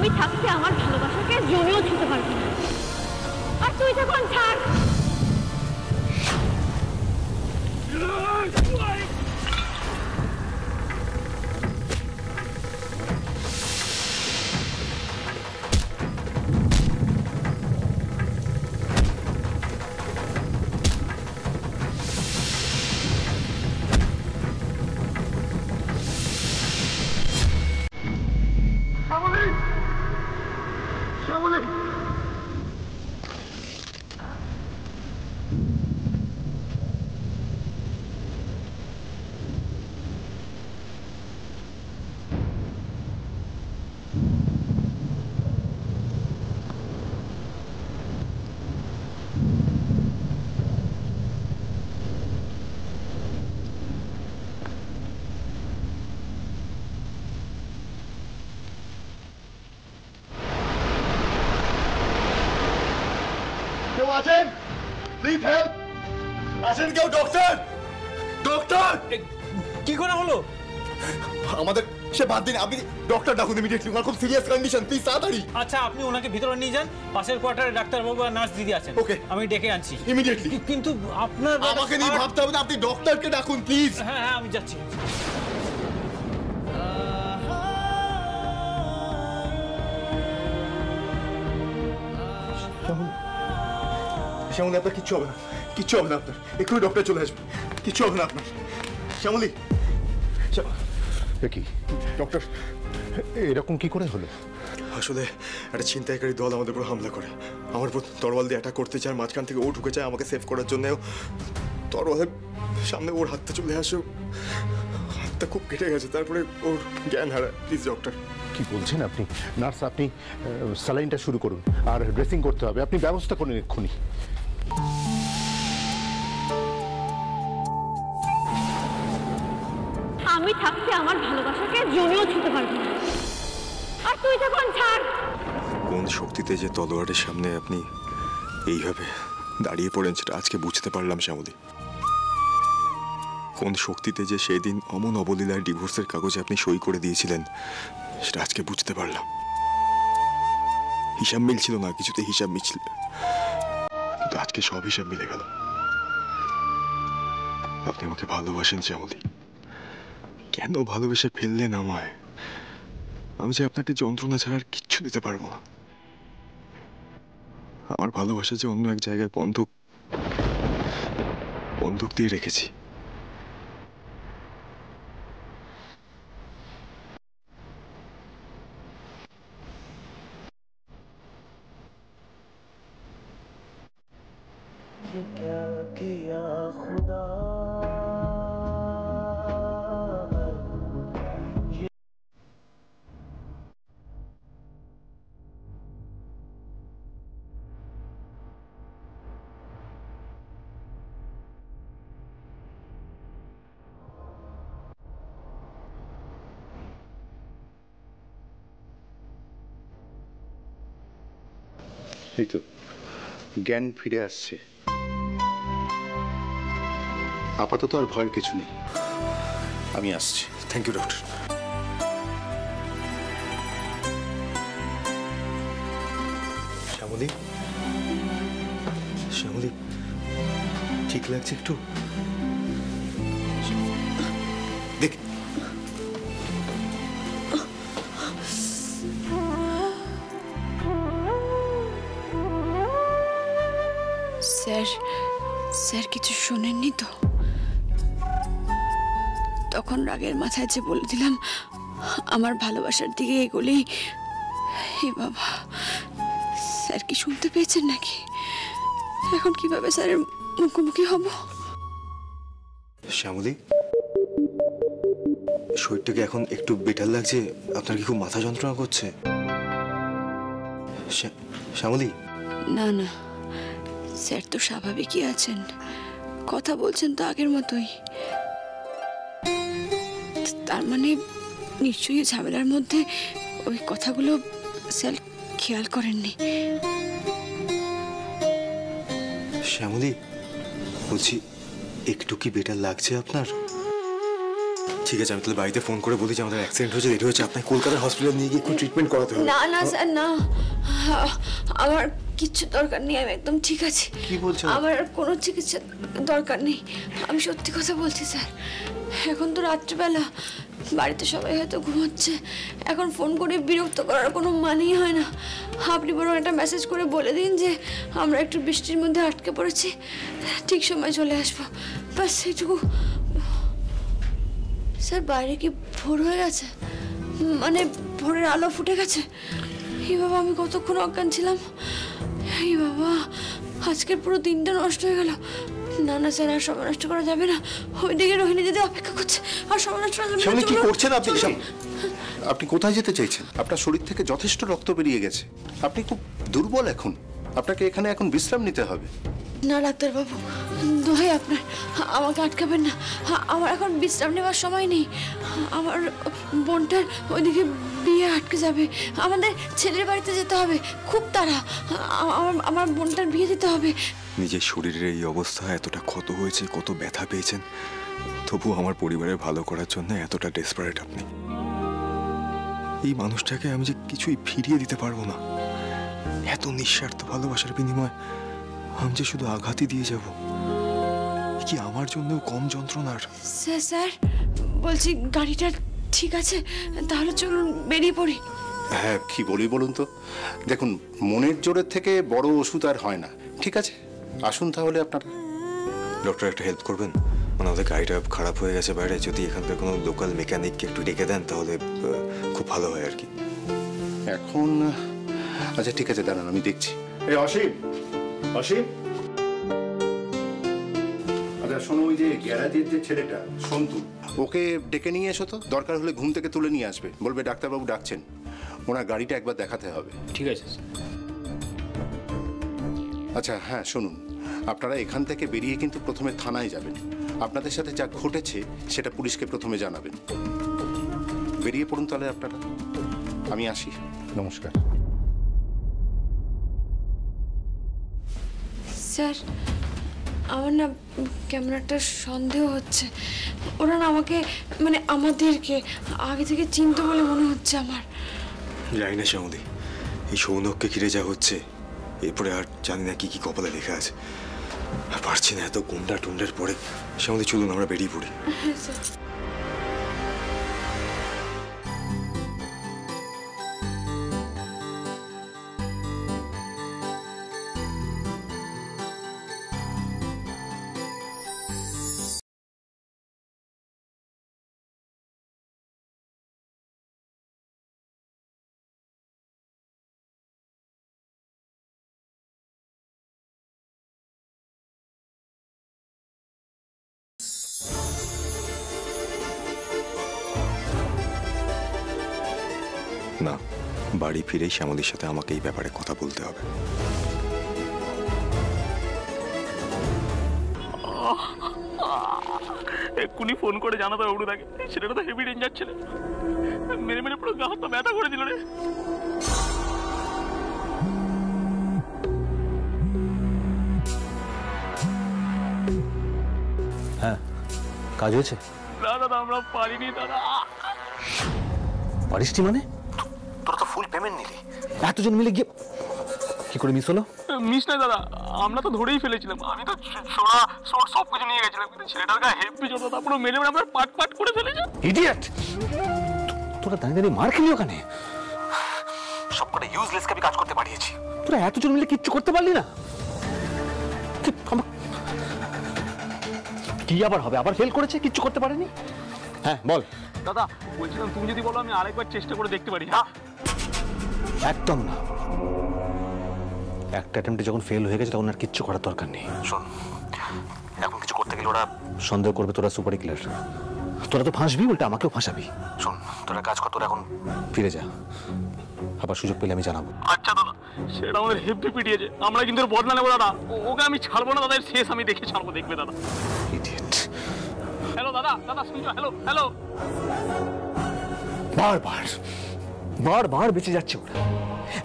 আমি থাকতে আমার ভালোবাসাকে জমিও ছুতে পারবি না। আর তুই তখন ছাড়। কেউ আছেন? Please help. আছেন কেউ? Doctor, doctor. কি করে হলো? আমাদের সে বাদ দিন, আপনি ডক্টর ডাকুন ইমিডিয়েটলি। ওনার খুব সিরিয়াস কন্ডিশন, প্লিজ তাড়াতাড়ি। আচ্ছা, আপনি ওনাকে ভিতরে নিয়ে যান। পাশের কোয়ার্টারে ডাক্তারবাবু আর নার্স দিদি আছেন। ওকে, আমি ডেকে আনছি ইমিডিয়েটলি। কিন্তু আপনার আমাকে নিয়ে ভাবতে হবে না, আপনি ডক্টরকে ডাকুন প্লিজ। হ্যাঁ হ্যাঁ, আমি যাচ্ছি। শ্যামলী, আপনার কিচ্ছু হবে না, কিচ্ছু হবে না আপনার। এক্ষুনি ডক্টর চলে আসবে, কিচ্ছু হবে না আপনার। শ্যামলী, কি ডক্টর, এরকম কি করে হলো? আসলে একটা ছিনতাইকারী দল আমাদের উপর হামলা করে, আমার উপর তরোয়াল দিয়ে অ্যাটাক করতে চায়। মাঝখান থেকে ও ঢুকে যায় আমাকে সেভ করার জন্য। তরোয়ালের সামনে ওর হাতটা চলে আসে, হাতটা খুব কেটে গেছে, তারপরে ওর জ্ঞান হারায়। Please doctor. কি বলছেন আপনি? নার্স, আপনি স্যালাইনটা শুরু করুন, আর ড্রেসিং করতে হবে। আপনি ব্যবস্থা করুন এক্ষুনি। আমি থাকতে আমার ভালোবাসাকে জমিও ছুতে পারবি না। আর তুই তখন ছাড়। কোন শক্তিতে যে তলোয়ারের সামনে আপনি এইভাবে দাঁড়িয়ে পড়েন সেটা আজকে বুঝতে পারলাম শ্যামলী। কোন শক্তিতে যে সেদিন অমন অবলীলায় ডিভোর্সের কাগজে আপনি সই করে দিয়েছিলেন সেটা আজকে বুঝতে পারলাম। হিসাব মিলছিল না, কিছুতে হিসাব মিলছিল, কিন্তু আজকে সব হিসাব মিলে গেল। আপনি আমাকে ভালোবাসেন শ্যামলী, কেন ভালোবেসে ফেললেন আমায়? আমি যে আপনাকে যন্ত্রণা ছাড়া আর কিচ্ছু দিতে পারবো না। আমার ভালোবাসা যে অন্য এক জায়গায় বন্দুক দিয়ে রেখেছি। এই তো জ্ঞান ফিরে আসছে। আপাতত আর ভয়ের কিছু নেই, আমি আসছি। Thank you doctor. Shyamali, Shyamali, ঠিক লাগছে একটু? দেখ, স্যার কিছু শোনেননি তো? তখন রাগের মাথায় যে বলে দিলাম আমার ভালোবাসার দিকে এগোলেই, হে বাবা, স্যার কি শুনতে পেয়েছেন নাকি? এখন কিভাবে স্যারের মুখোমুখি হব? শ্যামলী, শরীরটাকে এখন একটু বেটার লাগছে? আপনার কি খুব মাথা যন্ত্রণা করছে? শ্যামলী, না না, স্যার তো স্বাভাবিকই আছেন, কথা বলছেন তো আগের মতোই। তার মানে নিশ্চয়ই ঝামেলার মধ্যে ওই কথাগুলো স্যার খেয়াল করেননি। শ্যামলী, বলছি একটু কি বেটার লাগছে আপনার? ঠিক আছে, আমি তাহলে বাড়িতে ফোন করে বলি যে আমাদের অ্যাক্সিডেন্ট হয়েছে, দেরি হয়েছে, আপনাকে কলকাতার হসপিটালে নিয়ে গিয়ে একটু ট্রিটমেন্ট করাতে হবে। না না স্যার, না, আমার কিচ্ছু দরকার নেই, আমি একদম ঠিক আছি। কি বলছেন? আমার আর কোনো চিকিৎসা দরকার নেই, আমি সত্যি কথা বলছি স্যার। এখন তো রাত্রিবেলা, বাড়িতে সবাই হয়তো ঘুমাচ্ছে, এখন ফোন করে বিরক্ত করার কোনো মানেই হয় না। আপনি বরং একটা মেসেজ করে বলে দিন যে আমরা একটু বৃষ্টির মধ্যে আটকে পড়েছি, ঠিক সময় চলে আসবো, ব্যাস এইটুকু। স্যার বাইরে কি ভোর হয়ে গেছে? মানে ভোরের আলো ফুটে গেছে? এই বাবা, আমি কতক্ষণ অজ্ঞান ছিলাম! এই বাবা, আজকের পুরো দিনটা নষ্ট হয়ে গেল। না না স্যার, আর সময় নষ্ট করা যাবে না। ওইদিকে রোহিণী দিদি অপেক্ষা করছে, আর সময় নষ্ট করা যাবে না। কি করছেন আপনি? আপনি কোথায় যেতে চাইছেন? আপনার শরীর থেকে যথেষ্ট রক্ত বেরিয়ে গেছে, আপনি খুব দুর্বল এখন, আপনাকে এখানে এখন বিশ্রাম নিতে হবে। না ডাক্তারবাবু, দোহাই আপনার, আমাকে আটকাবেন না। আমার এখন বিশ্রাম নেওয়ার সময় নেই। আমার বোনটার ওইদিকে বিয়ে আটকে যাবে, আমাদের ছেলের বাড়িতে যেতে হবে, খুব তাড়া। আমার বোনটার বিয়ে দিতে হবে। নিজের শরীরের এই অবস্থা, এতটা ক্ষত হয়েছে, কত ব্যথা পেয়েছেন, তবু আমার পরিবারের ভালো করার জন্য এতটা ডেসপারেট আপনি। এই মানুষটাকে আমি যে কিছুই ফিরিয়ে দিতে পারবো না। এত নিঃস্বার্থ ভালোবাসার বিনিময়ে আমি যে শুধু আঘাতই দিয়ে যাব, কি আমার জন্যও কম যন্ত্রণার? স্যার স্যার বলছি, গাড়িটা ঠিক আছে? তাহলে চলুন বেরিয়ে পড়ি। হ্যাঁ, কি বলি বলুন তো? দেখুন, মনের জোরের থেকে বড় ওষুধ আর হয় না। ঠিক আছে, আসুন তাহলে আপনারা। ডক্টর, একটা হেল্প করবেন? মানে আমাদের গাড়িটা খারাপ হয়ে গেছে বাইরে, যদি এখানকার কোনো লোকাল মেকানিককে একটু ডেকে দেন তাহলে খুব ভালো হয় আর কি। এখন আচ্ছা ঠিক আছে, দাঁড়ান আমি দেখছি। এই অসীম, অসীম, আচ্ছা শোনো, ওই যে গ্যারাজের যে ছেলেটা সন্তু, ওকে ডেকে নিয়ে এসো তো। দরকার হলে ঘুম থেকে তুলে নিয়ে আসবে, বলবে ডাক্তারবাবু ডাকছেন, ওনার গাড়িটা একবার দেখাতে হবে। ঠিক আছে। আচ্ছা হ্যাঁ, শুনুন, আপনারা এখান থেকে বেরিয়ে কিন্তু প্রথমে থানায় যাবেন, আপনাদের সাথে যা ঘটেছে সেটা পুলিশকে প্রথমে জানাবেন। বেরিয়ে পড়ুন তাহলে আপনারা, আমি আসি। নমস্কার। স্যার, আমার না কেমন একটা সন্দেহ হচ্ছে। ওরা না আমাকে, মানে আমাদেরকে আগে থেকে চিনতে বলে মনে হচ্ছে আমার। জানি না শ্যামলী, এই সৌনককে ঘিরে যা হচ্ছে, এরপরে আর জানি না কি কি কপালে লেখা আছে। আর পারছি না এত গুন্ডা টুন্ডার পরে। শ্যামলী চলুন আমরা বেরিয়ে পড়ি। হ্যাঁ স্যার। না, বাড়ি ফিরেই শ্যামলীর সাথে আমাকে এই ব্যাপারে কথা বলতে হবে। এক্ষুনি ফোন করে জানাতে হবে অরুণাকে, ছেলেটা তো হেভি ডেঞ্জার ছেলে, মেরে মেরে পুরো গা হাত পা ব্যথা করে দিল রে। হ্যাঁ, কাজ হয়েছে? না দাদা, আমরা পারিনি দাদা। পারিসটি মানে? তোরা তো ফুল পেমেন্ট নিলি, এতজন মিলে গিয়ে কি করে মিস হলো? মিস নয় দাদা, আমরা তো ধরেই ফেলেছিলাম। আমি তো সোনা সোট সব কিছু নিয়ে গেছিলাম, কিন্তু ছেলেটার গায়ে হেভি জোর দাদা, পুরো মেরে মেরে আমরা পাট পাট করে ফেলেছি। ইডিয়েট! তোরা দাঁড়িয়ে দাঁড়িয়ে মার খেলি ওখানে? সব কটা ইউজলেস আমি কাজ করতে পারিয়েছি, তোরা এতজন মিলে কিচ্ছু করতে পারলি না? কি আবার হবে? আবার ফেল করেছে, কিচ্ছু করতে পারেনি? হ্যাঁ বল। দাদা বলছিলাম, তুমি যদি বলো আমি আরেকবার চেষ্টা করে দেখতে পারি। হ্যাঁ, একদম না। একটা অ্যাটেম্পটে যখন ফেল হয়ে গেছে তখন আর কিচ্ছু করার দরকার নেই। শোন, এখন কিছু করতে গেলে ওরা সন্দেহ করবে তোরা সুপারি কিলার। তোরা তো ফাঁসবি, উল্টা আমাকেও ফাঁসাবি। শোন, তোরা কাজ কর, তোরা এখন ফিরে যা, আবার সুযোগ পেলে আমি জানাবো। আচ্ছা দাদা, সেটা আমাদের হেভি পিটিয়েছে, আমরা কিন্তু বদলা নেবো দাদা। ওকে আমি ছাড়বো না দাদা, শেষ আমি দেখে ছাড়বো, দেখবে দাদা। ইডিয়েট। হ্যালো দাদা, দাদা শুনছো? Hello hello. বারবার বারবার বেঁচে যাচ্ছে ওরা,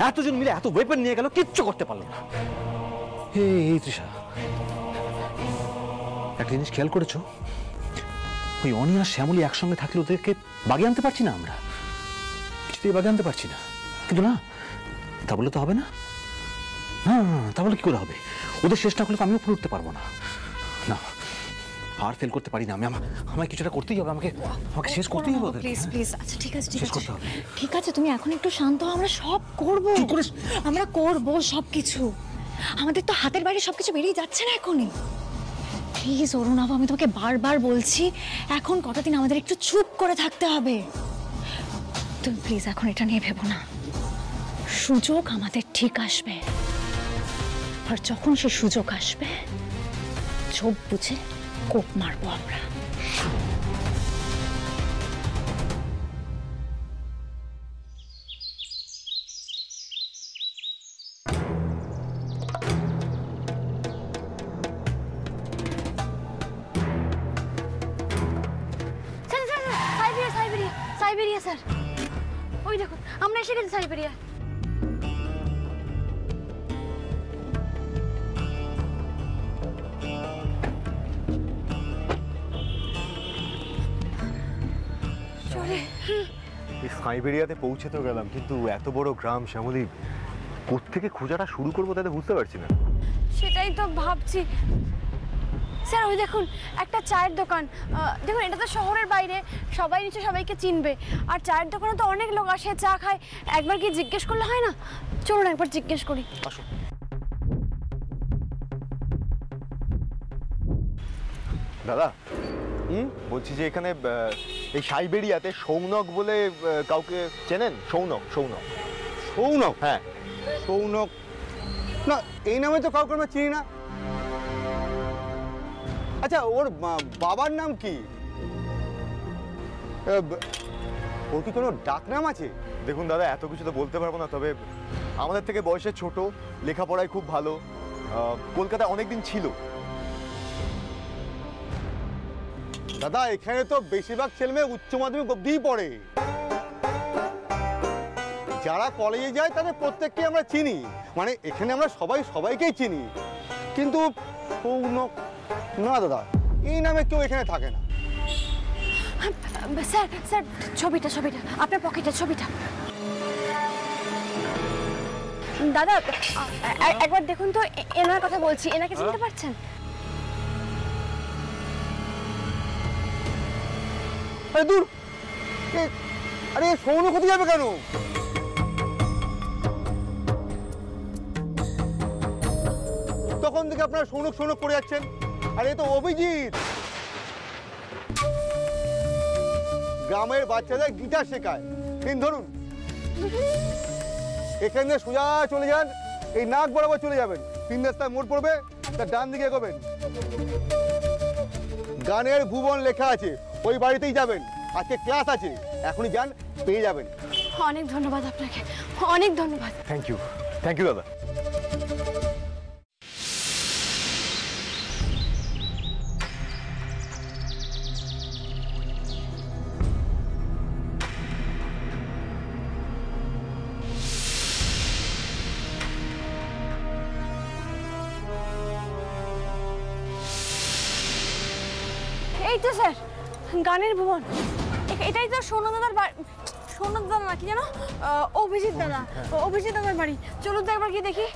এতজন মিলে এত ওয়েপন নিয়ে গেল, কিচ্ছু করতে পারলো না। এই তৃষা, একটা জিনিস খেয়াল করেছো? ওই অনি আর শ্যামলী একসঙ্গে থাকলে ওদেরকে বাগে আনতে পারছি না আমরা, কিছুতেই বাগে আনতে পারছি না। কিন্তু না, তা বলে তো হবে না, না তা বলে কি করে হবে? ওদের শেষ না করলে তো আমিও উপরে উঠতে পারবো না। না, আর ফেল করতে পারি না আমি, আমায় কিছুটা করতেই হবে, আমাকে শেষ করতেই হবে। প্লিজ প্লিজ, আচ্ছা ঠিক আছে ঠিক শেষ আছে করতে হবে। ঠিক আছে, তুমি এখন একটু শান্ত হও, আমরা সব করব, আমরা করব সব কিছু। আমাদের তো হাতের বাইরে সবকিছু বেরিয়ে যাচ্ছে না এখনই। প্লিজ অরুণাভ, আমি তোমাকে বারবার বলছি, এখন কটা দিন আমাদের একটু চুপ করে থাকতে হবে। তুমি প্লিজ এখন এটা নিয়ে ভেবো না, সুযোগ আমাদের ঠিক আসবে, আর যখন সে সুযোগ আসবে চোখ বুঝে কোপ মারবো আমরা। সাইবেরিয়া স্যার, ওই দেখুন আমরা এসে গেছি সাইবেরিয়া। সাইবেরিয়াতে পৌঁছে তো গেলাম, কিন্তু এত বড় গ্রাম শ্যামলী, কোত্থেকে খোঁজাটা শুরু করবো তাতে বুঝতে পারছি না। সেটাই তো ভাবছি স্যার। ওই দেখুন একটা চায়ের দোকান, দেখুন এটা তো শহরের বাইরে, সবাই নিচে সবাইকে চিনবে, আর চায়ের দোকানে তো অনেক লোক আসে চা খায়, একবার কি জিজ্ঞেস করলে হয় না? চলুন একবার জিজ্ঞেস করি। আসো। দাদা, বলছি যে এখানে এই সাইবেরিয়াতে সৌনক বলে কাউকে চেনেন? সৌনক? সৌনক? সৌনক? হ্যাঁ। সৌনক না, এই নামে তো কাউকে আমরা চিনি না। আচ্ছা, ওর বাবার নাম কি? ওর কি কোনো ডাক নাম আছে? দেখুন দাদা, এত কিছু তো বলতে পারবো না, তবে আমাদের থেকে বয়সে ছোট, লেখাপড়ায় খুব ভালো, কলকাতায় অনেকদিন ছিল। দাদা, এখানে তো বেশিরভাগ ছেলেমেয়ে উচ্চ মাধ্যমিক অবধিই পড়ে। যারা কলেজে যায় তাদের প্রত্যেককে আমরা চিনি, মানে এখানে আমরা সবাইকেই চিনি, কিন্তু সৌনক না দাদা, এই নামে কেউ এখানে থাকে না। স্যার স্যার, ছবিটা আপনার পকেটের ছবিটা। দাদা একবার দেখুন তো, এনার কথা বলছি, এনাকে চিনতে পারছেন? আরে দূর, আরে সৌনক কোথায় যাবে কেন? তখন থেকে আপনারা সৌনক করে যাচ্ছেন। আর এ তো অভিজিৎ, গ্রামের বাচ্চাদের গিটার শেখায়। ধরুন, এখান থেকে সোজা চলে যান, এই নাক বরাবর চলে যাবেন, 3 রাস্তায় মোড় পড়বে, তার ডান দিকে এগোবেন, গানের ভুবন লেখা আছে, ওই বাড়িতেই যাবেন। আজকে ক্লাস আছে, এখনই যান, পেয়ে যাবেন। অনেক ধন্যবাদ আপনাকে, অনেক ধন্যবাদ। থ্যাংক ইউ দাদা। এই তো স্যার, গানের ভুবন, এটাই তো সোনু দাদার বাড়ি। সোনু দাদা না, কি জানো, অভিজিৎ দাদা, অভিজিৎ দাদার বাড়ি। চলুন তো একবার গিয়ে দেখি।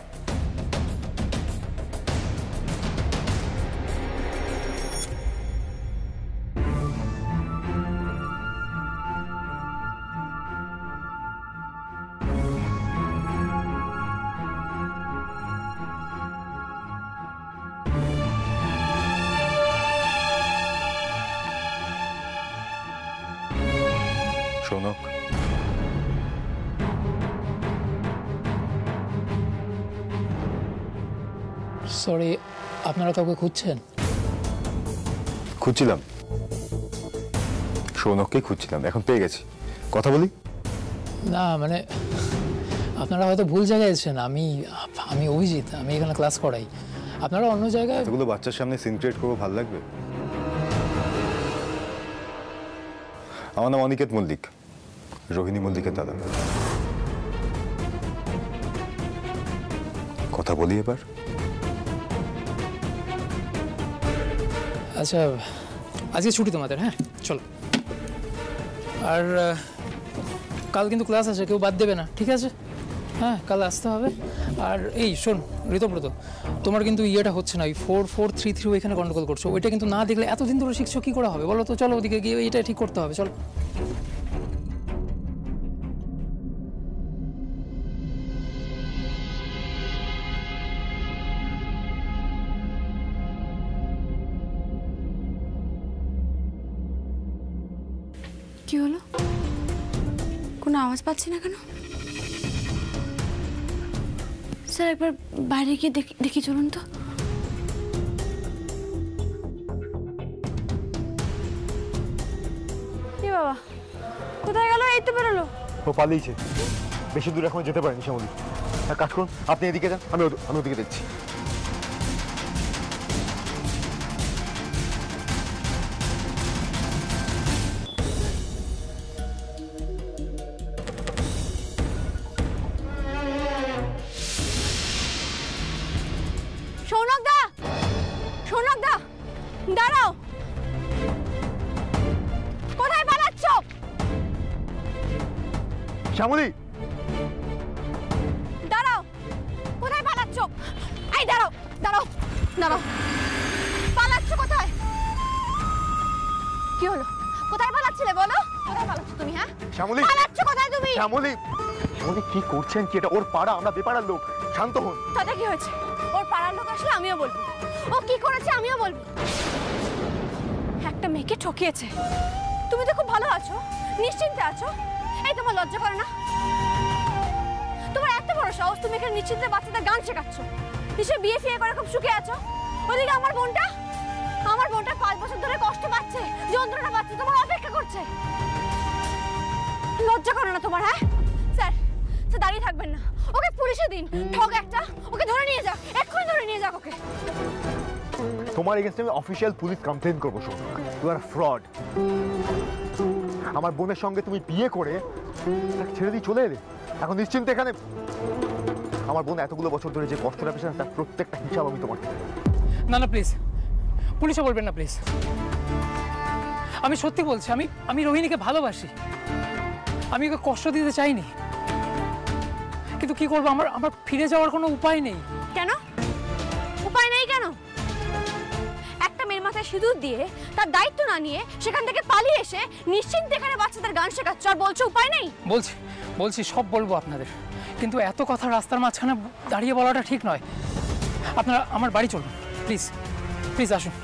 সৌনক, সরি, আপনারা কাউকে খুঁজছেন? খুঁজছিলাম, সৌনককে খুঁজছিলাম, এখন পেয়ে গেছি। কথা বলি? না মানে আপনারা হয়তো ভুল জায়গায় এসেছেন। আমি অভিজিৎ, আমি এখানে ক্লাস করাই। আপনারা অন্য জায়গায়। এগুলো বাচ্চার সামনে সিন ক্রিয়েট করবো, ভালো লাগবে? আমার নাম অনিকেত মল্লিক, রোহিণী মল্লিকের দাদা। কথা বলি এবার? আচ্ছা, আজকে ছুটি তোমাদের, হ্যাঁ চলো। আর কাল কিন্তু ক্লাস আছে, কেউ বাদ দেবে না, ঠিক আছে? হ্যাঁ কাল আসতে হবে। আর এই শোন ঋতব্রত, তোমার কিন্তু ইয়েটা হচ্ছে না, ওই 4-4-3-3 ওইখানে গন্ডগোল করছো, ওইটা কিন্তু না দেখলে এতদিন ধরে শিখছো, কী করে হবে বলো তো? চলো ওদিকে গিয়ে এইটা ঠিক করতে হবে, চলো। কি হলো? কোনো আওয়াজ পাচ্ছি না কেন? স্যার একবার বাইরে গিয়ে দেখি চলুন তো। কি বাবা, কোথায় গেল? এই তো বেরোলো। ও পালিয়েছে, বেশি দূর এখন যেতে পারেনি শ্যামলী। এক কাজ করুন, আপনি এদিকে যান, আমি ওদিকে দেখছি। দাঁড়াও, কোথায় পালাচ্ছ? শ্যামলী দাঁড়াও, কোথায় পালাচ্ছ? এই দাঁড়াও দাঁড়াও দাঁড়াও, পালাচ্ছ কোথায়? কি হলো? কোথায় পালাচ্ছিলে বলো? কোথায় পালাচ্ছ তুমি? হ্যাঁ শ্যামলী, পালাচ্ছ কোথায় তুমি? শ্যামলী, শ্যামলী কি করছেন কি? এটা ওর পাড়া, আমরা বেপাড়ার লোক, শান্ত হন। তাতে কি হয়েছে? ওর পাড়ার লোক আসলে আমিও বলবো, ও কি করেছে আমিও বলবো। একটা মেয়েকে ঠকিয়েছে। তুমি তো খুব ভালো আছো, নিশ্চিন্তে আছো, এই তোমার লজ্জা করে না? তোমার এত বড় সাহস, তুমি এখানে নিশ্চিন্তে বাচ্চাদের গান শেখাচ্ছ, নিশ্চয়ই বিয়ে ফিয়ে করে খুব সুখে আছো। ওদিকে আমার বোনটা 5 বছর ধরে কষ্ট পাচ্ছে, যন্ত্রণা পাচ্ছে, তোমার অপেক্ষা করছে। লজ্জা করে না তোমার? হ্যাঁ স্যার, স্যার দাঁড়িয়ে থাকবেন না, ওকে পুলিশে দিন। ঠক একটা, ওকে ধরে নিয়ে যাক, এক্ষুনি ধরে নিয়ে যাক ওকে। তোমার এগেইনস্টে আমি অফিশিয়াল পুলিশ কমপ্লেন করবো। শোন, ইউ আর ফ্রড। আমার বোনের সঙ্গে তুমি বিয়ে করে তাকে ছেড়ে দিয়ে চলে এলে, এখন নিশ্চিন্তে এখানে। আমার বোন এতগুলো বছর ধরে যে কষ্টটা পেয়েছে তার প্রত্যেকটা হিসাব আমি তোমাকে। না না প্লিজ, পুলিশে বলবেন না প্লিজ। আমি সত্যি বলছি, আমি রোহিণীকে ভালোবাসি, আমি ওকে কষ্ট দিতে চাইনি, কিন্তু কি করবো, আমার ফিরে যাওয়ার কোনো উপায় নেই। কেন উপায় নেই? কেন? একটা মেয়ের মাথায় সিঁদুর দিয়ে তার দায়িত্ব না নিয়ে সেখান থেকে পালিয়ে এসে নিশ্চিন্তে এখানে বাচ্চাদের গান শেখাচ্ছ, আর বলছো উপায় নেই? বলছি সব বলবো আপনাদের, কিন্তু এত কথা রাস্তার মাঝখানে দাঁড়িয়ে বলাটা ঠিক নয়। আপনারা আমার বাড়ি চলুন প্লিজ, প্লিজ আসুন।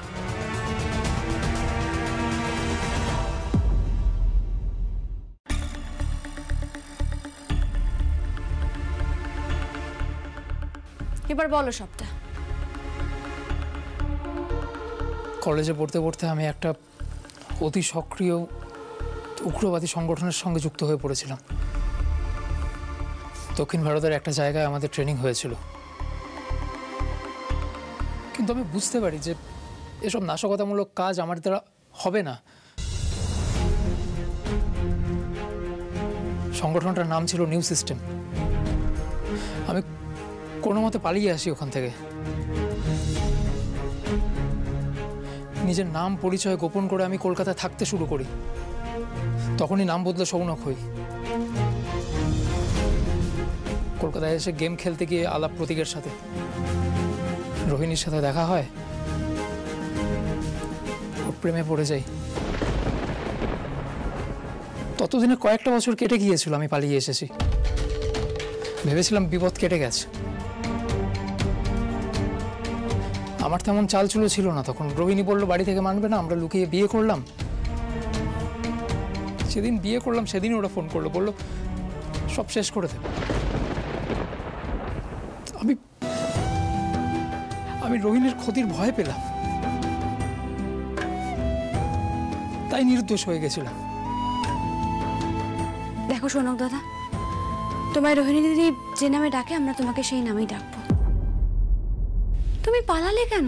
এবার বলো সবটা। কলেজে পড়তে পড়তে আমি একটা অতি সক্রিয় উগ্রবাদী সংগঠনের সঙ্গে যুক্ত হয়ে পড়েছিলাম। দক্ষিণ ভারতের একটা জায়গায় আমাদের ট্রেনিং হয়েছিল, কিন্তু আমি বুঝতে পারি যে এসব নাশকতামূলক কাজ আমার দ্বারা হবে না। সংগঠনটার নাম ছিল নিউ সিস্টেম। আমি কোনো মতে পালিয়ে আসি ওখান থেকে, নিজের নাম পরিচয় গোপন করে আমি কলকাতায় থাকতে শুরু করি। তখনই নাম বদলে সৌনক হই। কলকাতায় এসে গেম খেলতে গিয়ে আলাপ প্রতীকের সাথে রোহিণীর সাথে দেখা হয়, ওর প্রেমে পড়ে যাই। ততদিনে কয়েকটা বছর কেটে গিয়েছিল, আমি পালিয়ে এসেছি, ভেবেছিলাম বিপদ কেটে গেছে। আমার তেমন চালচুলো ছিল না তখন। রোহিণী বলল বাড়ি থেকে মানবে না, আমরা লুকিয়ে বিয়ে করলাম। সেদিন বিয়ে করলাম, সেদিনই ওরা ফোন করলো, বললো সব শেষ করে দেবে। আমি রোহিণীর ক্ষতির ভয় পেলাম, তাই নির্দোষ হয়ে গেছিলাম। দেখো সৌনক দাদা, তোমায় রোহিণী দিদি যে নামে ডাকে আমরা তোমাকে সেই নামেই ডাকবো। তুমি পালালে কেন?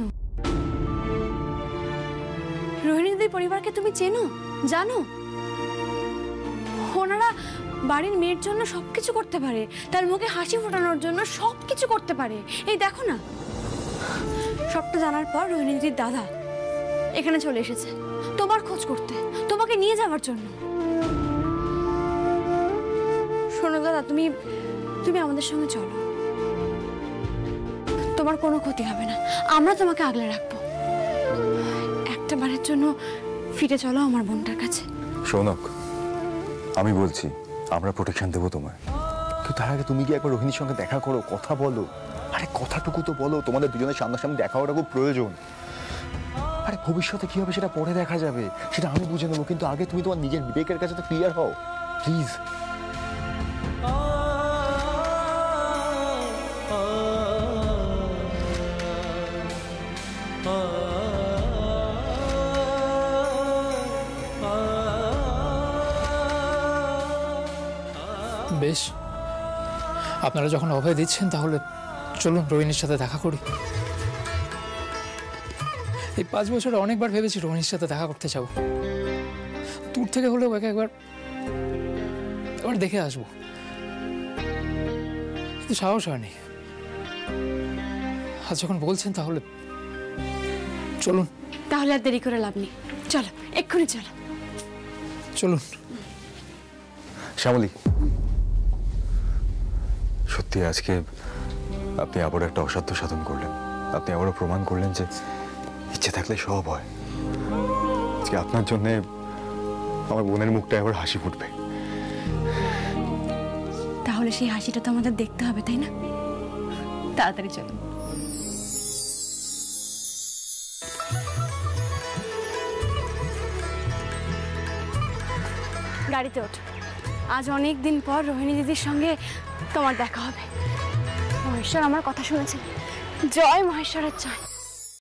রোহিণী দিদির পরিবারকে তুমি চেনো, জানো? ওনারা বাড়ির মেয়ের জন্য সবকিছু করতে পারে, তার মুখে হাসি ফোটানোর জন্য সবকিছু করতে পারে। এই দেখো না, সবটা জানার পর রোহিণী দিদির দাদা এখানে চলে এসেছে। তোমার খোঁজ করতে, তোমাকে নিয়ে যাওয়ার জন্য। শোনো দাদা, তুমি তুমি আমাদের সঙ্গে চলো, তোমার কোনো ক্ষতি হবে না, আমরা তোমাকে আগলে রাখবো। একটা বারের জন্য ফিরে চলো আমার বোনটার কাছে। শোনক, আমি বলছি আমরা প্রোটেকশন দেবো তোমায়, কিন্তু তার আগে তুমি কি একবার রোহিণীর সঙ্গে দেখা করো, কথা বলো। আরে কথাটুকু তো বলো, তোমাদের দুজনের সামনাসামনি দেখা হওয়াটা খুব প্রয়োজন। আরে ভবিষ্যতে কি হবে সেটা পরে দেখা যাবে, সেটা আমি বুঝে নেবো, কিন্তু আগে তুমি তোমার নিজের বিবেকের কাছে তো ক্লিয়ার হও প্লিজ। বেশ, আপনারা যখন অভয় দিচ্ছেন তাহলে চলুন রোহিণীর সাথে দেখা করি। এই 5 বছরে অনেকবার ভেবেছি রোহিণীর সাথে দেখা করতে যাবো, দূর থেকে হলেও একে একবার দেখে আসবো, কিন্তু সাহস হয়নি। আজ যখন বলছেন তাহলে চলুন। তাহলে আর দেরি করে লাভ নেই, চলো এক্ষুনি চলো। চলুন। শ্যামলী, সত্যি আজকে আপনি আবার একটা অসাধ্য সাধন করলেন। আপনি আবারও প্রমাণ করলেন যে ইচ্ছে থাকলে সব হয়। আজকে আপনার জন্য আমার বোনের মুখটা এবার হাসি ফুটবে। তাহলে সেই হাসিটা তো আমাদের দেখতে হবে, তাই না? তাড়াতাড়ি চলুন। গাড়িতে ওঠ, আজ অনেক দিন পর রোহিণী দিদির সঙ্গে তোমার দেখা হবে। মহেশ্বর আমার কথা শুনেছেন, জয় মহেশ্বরের জয়।